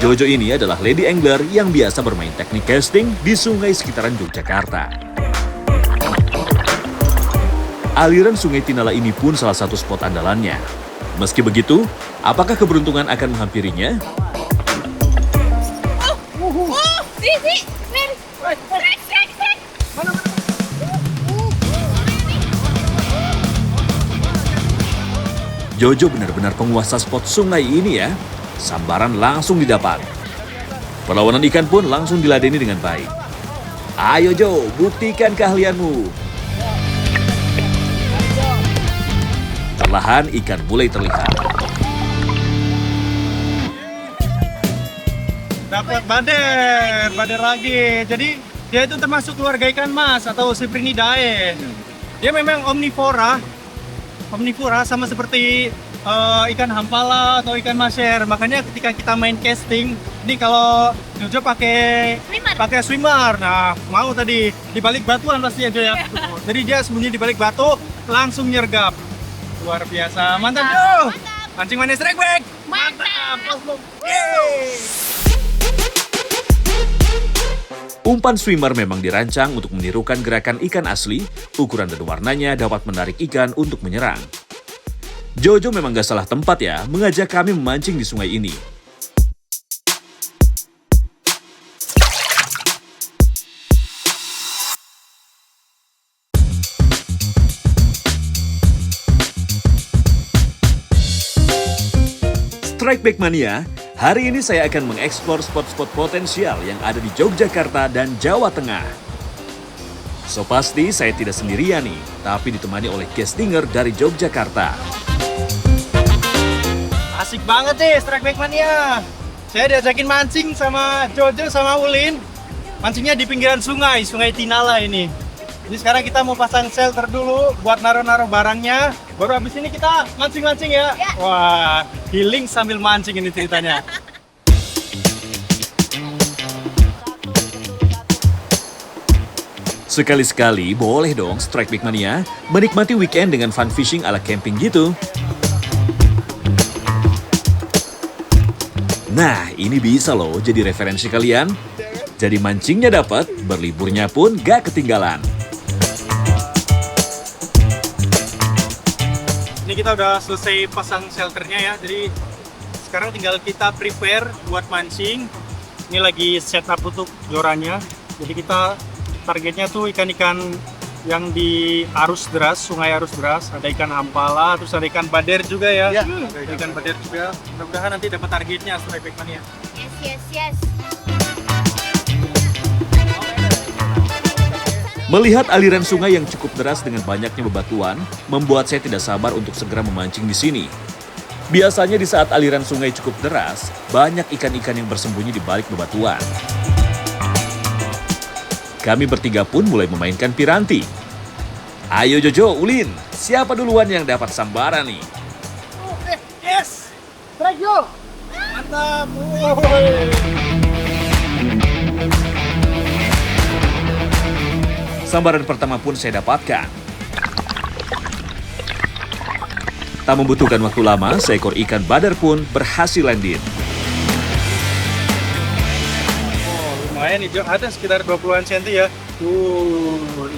Jojo ini adalah lady angler yang biasa bermain teknik casting di sungai sekitaran Yogyakarta. Aliran Sungai Tinala ini pun salah satu spot andalannya. Meski begitu, apakah keberuntungan akan menghampirinya? Jojo benar-benar penguasa spot sungai ini ya. Sambaran langsung didapat. Perlawanan ikan pun langsung diladeni dengan baik. Ayo Jo, buktikan keahlianmu. Perlahan ikan mulai terlihat. Dapat bader lagi. Jadi dia itu termasuk keluarga ikan mas atau Cyprinidae. Dia memang omnivora sama seperti ikan hampala atau ikan maser. Makanya ketika kita main casting, ini kalau Jojo pakai swimmer. Nah, mau tadi di balik batuan pasti aja ya. Jadi dia sembunyi di balik batu, langsung nyergap. Luar biasa. Mantap, Jo. Mancing manis strike back. Mantap. Yeay. Umpan swimmer memang dirancang untuk menirukan gerakan ikan asli, ukuran dan warnanya dapat menarik ikan untuk menyerang. Jojo memang gak salah tempat ya, mengajak kami memancing di sungai ini. Strike Back Mania, hari ini saya akan mengeksplor spot-spot potensial yang ada di Yogyakarta dan Jawa Tengah. So pasti saya tidak sendirian nih, tapi ditemani oleh castinger dari Yogyakarta. Asik banget nih Strike Back Mania. Saya diajakin mancing sama Jojo sama Ulin. Mancingnya di pinggiran sungai Tinala ini. Jadi sekarang kita mau pasang shelter dulu buat naruh-naruh barangnya. Baru habis ini kita mancing-mancing ya. Wah, healing sambil mancing ini ceritanya. Sekali-sekali boleh dong Strike Back Mania menikmati weekend dengan fun fishing ala camping gitu. Nah, ini bisa loh jadi referensi kalian. Jadi mancingnya dapat, berliburnya pun gak ketinggalan. Ini kita udah selesai pasang shelternya ya. Jadi sekarang tinggal kita prepare buat mancing. Ini lagi setup untuk jorannya. Jadi kita targetnya tuh ikan-ikan yang di arus deras, sungai arus deras. Ada ikan ampala, terus ada ikan bader juga ya. Ada ikan bader juga. Mudah-mudahan nanti dapat targetnya Strike Back Mania. Yes. Melihat aliran sungai yang cukup deras dengan banyaknya bebatuan, membuat saya tidak sabar untuk segera memancing di sini. Biasanya di saat aliran sungai cukup deras, banyak ikan-ikan yang bersembunyi di balik bebatuan. Kami bertiga pun mulai memainkan piranti. Ayo Jojo, Ulin, siapa duluan yang dapat sambaran nih? Yes! Strike yo! Mantap! Sambaran pertama pun saya dapatkan. Tak membutuhkan waktu lama, seekor ikan badar pun berhasil landing. Lumayan nih, Jo. Ada sekitar 20-an senti ya.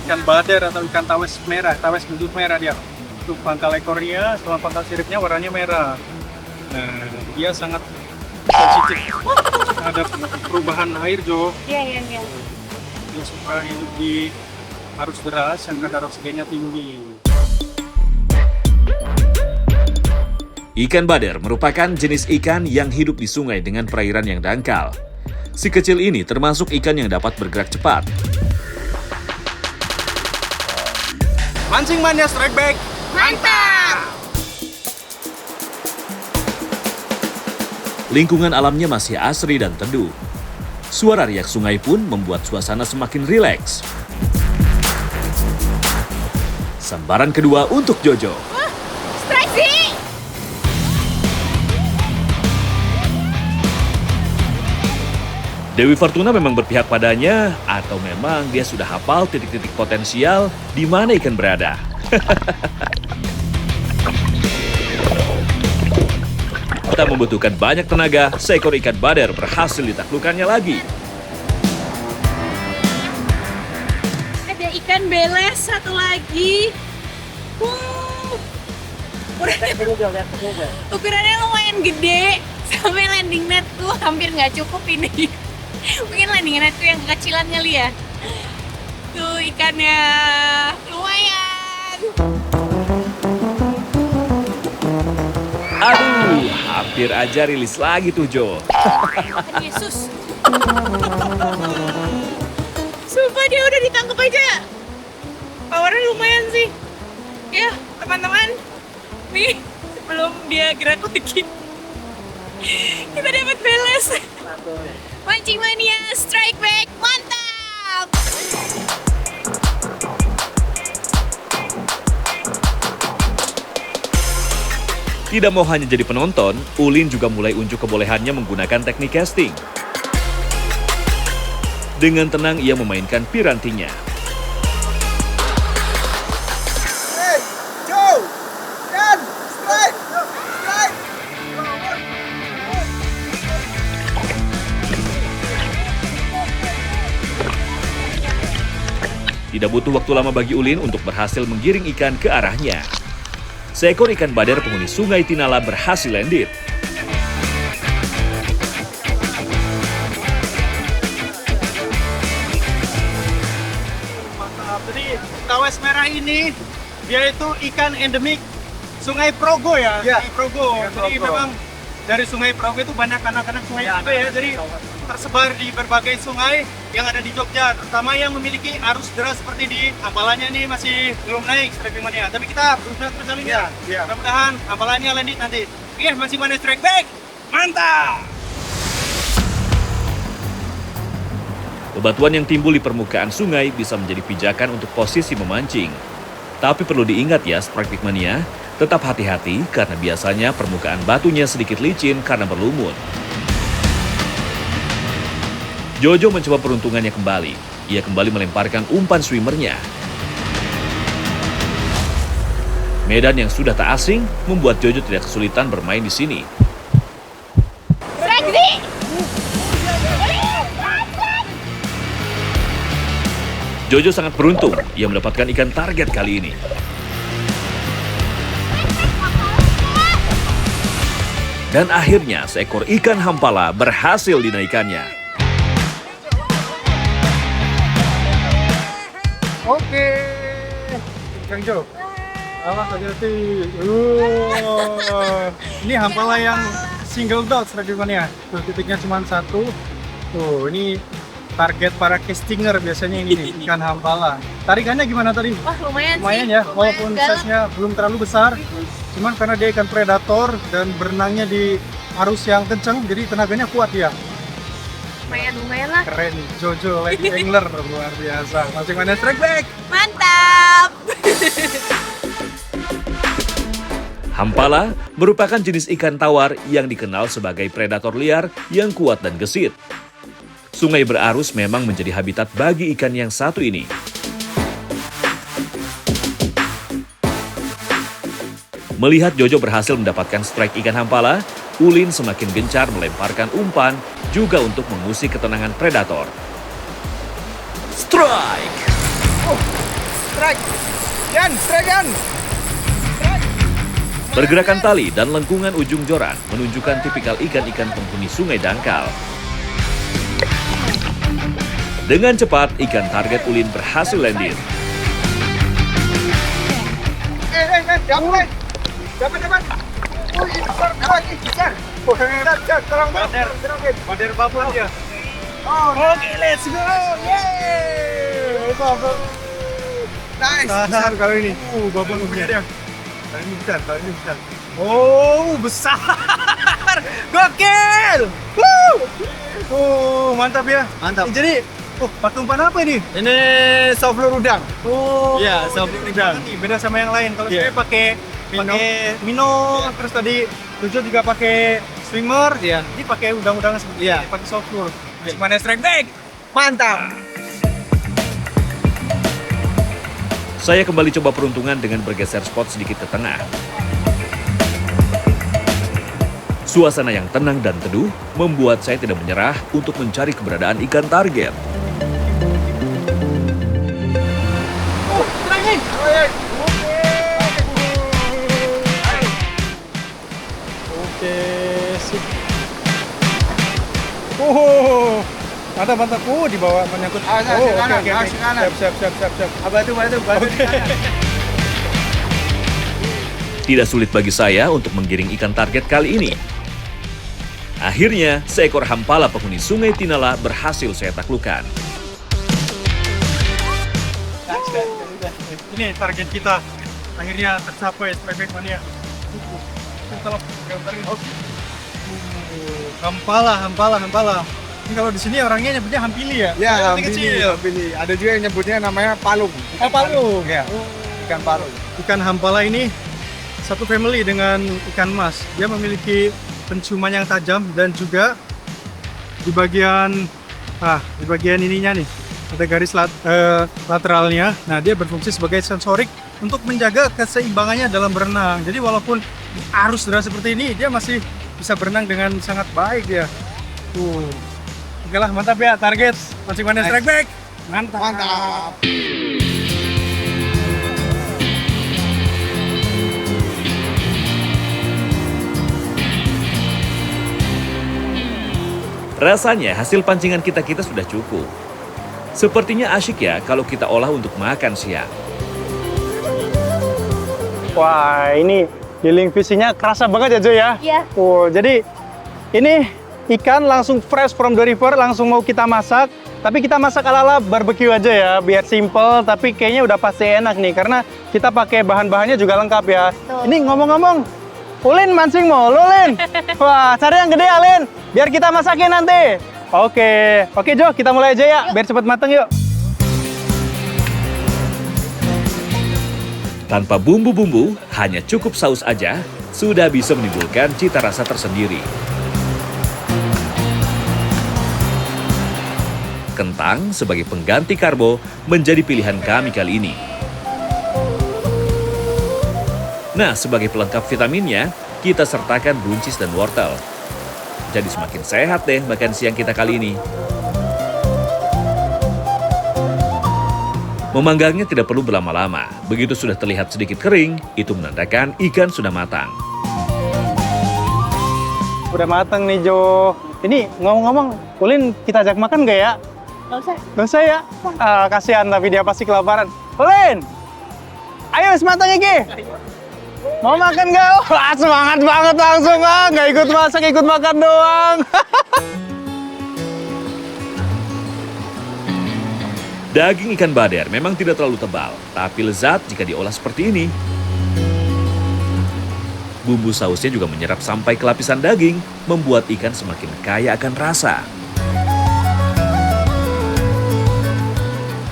Ikan bader atau ikan tawes merah, tawes gendut merah dia. Untuk pangkal ekornya, sama pangkal siripnya warnanya merah. Nah, dia sangat sensitif terhadap perubahan air, Jo. Iya. Dia suka hidup di arus deras yang kadar oksigennya tinggi. Ikan badar merupakan jenis ikan yang hidup di sungai dengan perairan yang dangkal. Si kecil ini termasuk ikan yang dapat bergerak cepat. Mancing mania Strike Back. Mantap! Lingkungan alamnya masih asri dan teduh. Suara riak sungai pun membuat suasana semakin rileks. Sambaran kedua untuk Jojo. Strike sih! Dewi Fortuna memang berpihak padanya, atau memang dia sudah hafal titik-titik potensial di mana ikan berada. Tak membutuhkan banyak tenaga, seekor ikan bader berhasil ditaklukkannya lagi. Ada ikan beles satu lagi. Ukurannya lumayan gede. Sampai landing net tuh hampir nggak cukup ini. Mungkin landing net tuh yang kekecilan kali ya. Tuh ikannya lumayan. Aduh, hampir aja rilis lagi tuh Jo. Yesus. Sumpah dia udah ditangkap aja. Powernya lumayan sih. Ya teman-teman. Nih sebelum dia gerak lagi. Kita dapat beles. Mancing mania strike back. Mantap. Tidak mau hanya jadi penonton, Ulin juga mulai unjuk kebolehannya menggunakan teknik casting. Dengan tenang ia memainkan pirantinya. Tidak butuh waktu lama bagi Ulin untuk berhasil menggiring ikan ke arahnya. Seekor ikan bader penghuni Sungai Tinala berhasil landed. Mantap. Jadi tawes merah ini dia itu ikan endemik Sungai Progo ya. Sungai Progo. Jadi memang dari Sungai Progo itu banyak anak-anak sungai juga ya. Jadi tersebar di berbagai sungai yang ada di Jogja, terutama yang memiliki arus deras seperti di Hampalanya nih masih belum naik strike mania. Tapi kita berusaha terus kali ini ya. Mudah-mudahan Hampalanya landed nanti. Oke, masih mana strike back. Mantap. Bebatuan yang timbul di permukaan sungai bisa menjadi pijakan untuk posisi memancing. Tapi perlu diingat ya, Strike Mania, tetap hati-hati karena biasanya permukaan batunya sedikit licin karena berlumut. Jojo mencoba peruntungannya kembali. Ia kembali melemparkan umpan swimmernya. Medan yang sudah tak asing membuat Jojo tidak kesulitan bermain di sini. Strike Z. Jojo sangat beruntung, ia mendapatkan ikan target kali ini. Dan akhirnya seekor ikan hampala berhasil dinaikannya. Oke. Kang Jo. Awas hati-hati. Ini hampala yang single dot strike mania. Tuh titiknya cuma satu. Tuh, ini target para castinger biasanya ini nih, ikan hampala. Tarikannya gimana tadi? Wah lumayan, Lumayan sih. ya, walaupun dalam. size-nya belum terlalu besar. Cuman karena dia ikan predator dan berenangnya di arus yang kencang, jadi tenaganya kuat ya. Lumayan lah. Keren, Jojo Lady Angler, luar biasa. Masing mana strike back. Mantap. Hampala merupakan jenis ikan tawar yang dikenal sebagai predator liar yang kuat dan gesit. Sungai berarus memang menjadi habitat bagi ikan yang satu ini. Melihat Jojo berhasil mendapatkan strike ikan hampala, Ulin semakin gencar melemparkan umpan juga untuk mengusik ketenangan predator. Strike! Strike. Strike. Pergerakan tali dan lengkungan ujung joran menunjukkan tipikal ikan-ikan penghuni sungai dangkal. Dengan cepat, ikan target Ulin berhasil landed. Dapat. Oh, ini besar lagi, besar. Tolong, Bader bubble dia. Oke, let's go. Yeay. Nice. Besar kali ini. Bubble punya dia. Kali ini besar. Oh, besar. Gokil. Mantap ya. Mantap. Jadi, pakai umpan apa ini? Ini softfloor udang. Oh, Iya, softfloor udang. Beda sama yang lain. Kalau Iya. saya pakai Mino, terus tadi Jojo juga pakai swimmer, Iya. ini pakai udang-udangan seperti Iya. ini, pakai softfloor. Gimana strike back? Mantap. Saya kembali coba peruntungan dengan bergeser spot sedikit ke tengah. Suasana yang tenang dan teduh membuat saya tidak menyerah untuk mencari keberadaan ikan target. Oke, sip. Oh, mantap. Di bawah menyangkut. Oke. Siap. Batu. Tidak sulit bagi saya untuk menggiring ikan target kali ini. Akhirnya, seekor hampala penghuni Sungai Tinala berhasil saya taklukkan. Ini target kita. Akhirnya tercapai strike mania. Hampala. Ini kalau di sini orangnya nyebutnya hampili ya? Ya, Yang kecil. Hampili. Ada juga yang nyebutnya namanya palung. Palung. Ya, ikan palung. Ikan hampala ini satu family dengan ikan mas. Dia memiliki penciuman yang tajam dan juga di bagian ininya nih ada garis lateralnya. Nah, dia berfungsi sebagai sensorik untuk menjaga keseimbangannya dalam berenang. Jadi walaupun arus deras seperti ini, dia masih bisa berenang dengan sangat baik dia. Oke lah, mantap ya target. Mancing mania strike back. Mantap. Rasanya hasil pancingan kita sudah cukup. Sepertinya asyik ya kalau kita olah untuk makan siang. Wah, ini healing fishing-nya kerasa banget ya Jo ya? Iya. Jadi ini ikan langsung fresh from the river, langsung mau kita masak. Tapi kita masak ala-ala barbecue aja ya, biar simple. Tapi kayaknya udah pasti enak nih, karena kita pakai bahan-bahannya juga lengkap ya. Betul. Ini ngomong-ngomong, Ulin mancing mau, Lin. Wah, cari yang gede ya, Lin. Biar kita masakin nanti. Oke Jo, kita mulai aja ya, biar cepet mateng yuk. Tanpa bumbu-bumbu, hanya cukup saus aja, sudah bisa menimbulkan cita rasa tersendiri. Kentang sebagai pengganti karbo menjadi pilihan kami kali ini. Nah, sebagai pelengkap vitaminnya, kita sertakan buncis dan wortel. Jadi semakin sehat deh makan siang kita kali ini. Memanggangnya tidak perlu berlama-lama. Begitu sudah terlihat sedikit kering, itu menandakan ikan sudah matang. Udah mateng nih Jo. Ini ngomong-ngomong, Ulin kita ajak makan nggak ya? Nggak usah ya? Kasihan tapi dia pasti kelaparan. Ulin! Ayo sematang Ki! Mau makan nggak? Wah, semangat banget langsung nggak ikut masak, ikut makan doang. Daging ikan bader memang tidak terlalu tebal, tapi lezat jika diolah seperti ini. Bumbu sausnya juga menyerap sampai ke lapisan daging, membuat ikan semakin kaya akan rasa.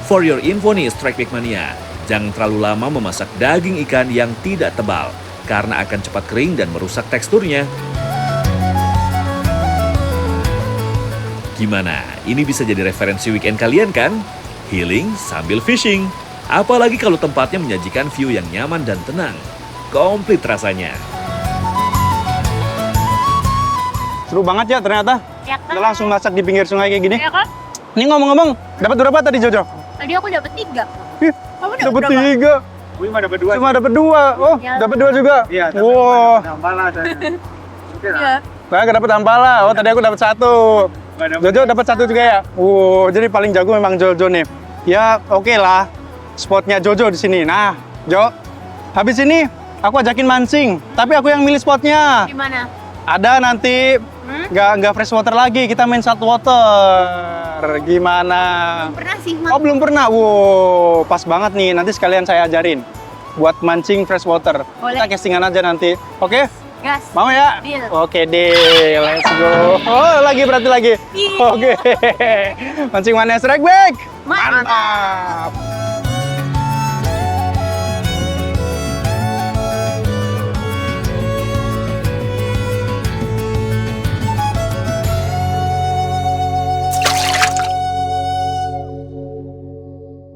For your info nih, Strike Back Mania, jangan terlalu lama memasak daging ikan yang tidak tebal, karena akan cepat kering dan merusak teksturnya. Gimana? Ini bisa jadi referensi weekend kalian kan? Healing sambil fishing. Apalagi kalau tempatnya menyajikan view yang nyaman dan tenang. Komplit rasanya. Seru banget ya ternyata. Ya kan? Kita langsung masak di pinggir sungai kayak gini. Ya kan? Ini ngomong-ngomong, dapat berapa tadi Jojo? Tadi aku dapat 3. Ih, Kamu dapat berapa? 3. Cuma dapat 2. Cuma dapat 2. Oh, Ya. dapat 2 juga. Iya, Wow. Hampala saya. Iya. Saya nggak dapat hampala. Oh, tadi aku dapat 1. Jojo dapat 1 juga ya. Jadi paling jago memang Jojo nih. Ya, oke lah. Spotnya Jojo di sini. Nah, Jo, habis ini aku ajakin mancing. Tapi aku yang milih spotnya. Gimana? Ada nanti nggak fresh water lagi. Kita main salt water. Gimana? Pernah sih, Oh, belum pernah. Wow, pas banget nih. Nanti sekalian saya ajarin buat mancing fresh water. Boleh. Kita castingan aja nanti. Oke? Gas. Mau ya? Deal. Oke deh, let's go. Oh, berarti lagi. Iya. Oke. Mancing mania strike back. Mantap.